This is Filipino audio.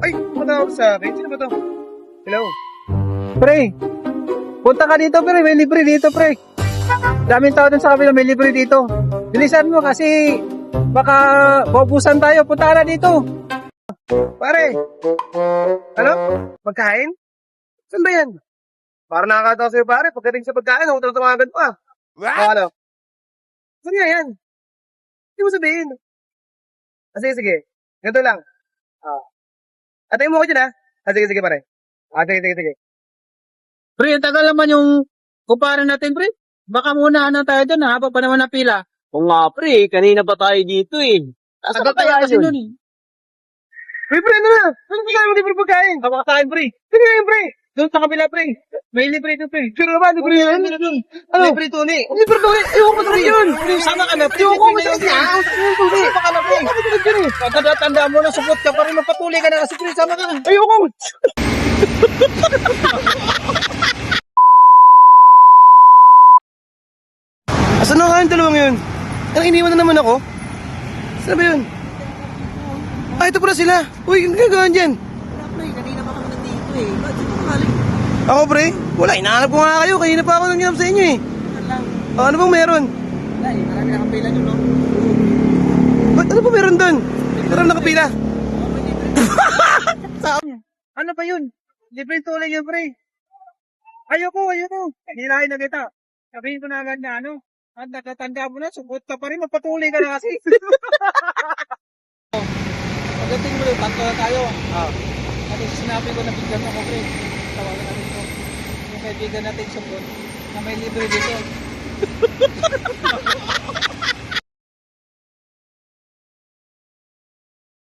Ay, matawag sa akin. Sino ba to? Hello? Pre, punta ka dito pre, may libre dito pre. Daming tao dun sa kabila, may libre dito. Bilisan mo kasi baka maubusan tayo, punta ka na dito. Pare! Ano? Pagkain? Saan ba yan? Parang nakakatawa sa'yo pare. Pagdating sa pagkain, ako tatawagan pa. Ano? Saan nga yan? Hindi mo sabihin. Sige, sige. Ganito lang. Atayin mo ako dyan sige, sige pare. Sige, sige, sige. Pre, ang tagal naman yung kumpara natin pre. Baka muna na tayo dun ha, pa naman na pila. O nga pre, kanina pa tayo dito eh. Asa Tagal ka kaya kasi yun? nun eh. Uy, pre, ano na? Ano pagkain mo libre pagkain? Kapakain pre. Sino yan, pre? Doon sa kabila pre. May libre dito pre. Sino naman? Libre yan? Ano? Libre tuni. Libre to eh. Ayoko na yun. Sama ka na pre. Ayoko mo sa kanya. Sama ka na pre. Tanda mo na supot ka pa rin. Magpatuloy ka na kasi pre. Sama ka na. Ayoko. Asan na nga yung dalawang yun? Ang iniwan na naman ako. Saan ba yun? Ito pala sila. Uy, ang gagawin dyan? Pre, kanina pa kami nandito eh. Ba't dito kamaling? Ako, pre? Wala, hinahanap ko nga kayo. Kanina pa ako nangyam sa inyo eh. lang. Ano bang meron? Wala eh, marami nakapila nyo no? Ba't ano ba meron doon? Meron nakapila. Ano ba yun? Libre tuloy yun pre. Ayoko. Hinahin na kita. Sabihin ko na agad na ano. At nakatanda mo na, supot ka pa rin. Magpatuloy ka na kasi. Pagdating mo, tatlo na tayo. At sinabi ko na bigyan mo ko, pre. Tawagan natin ko. Yung kaibigan natin support na may libre dito.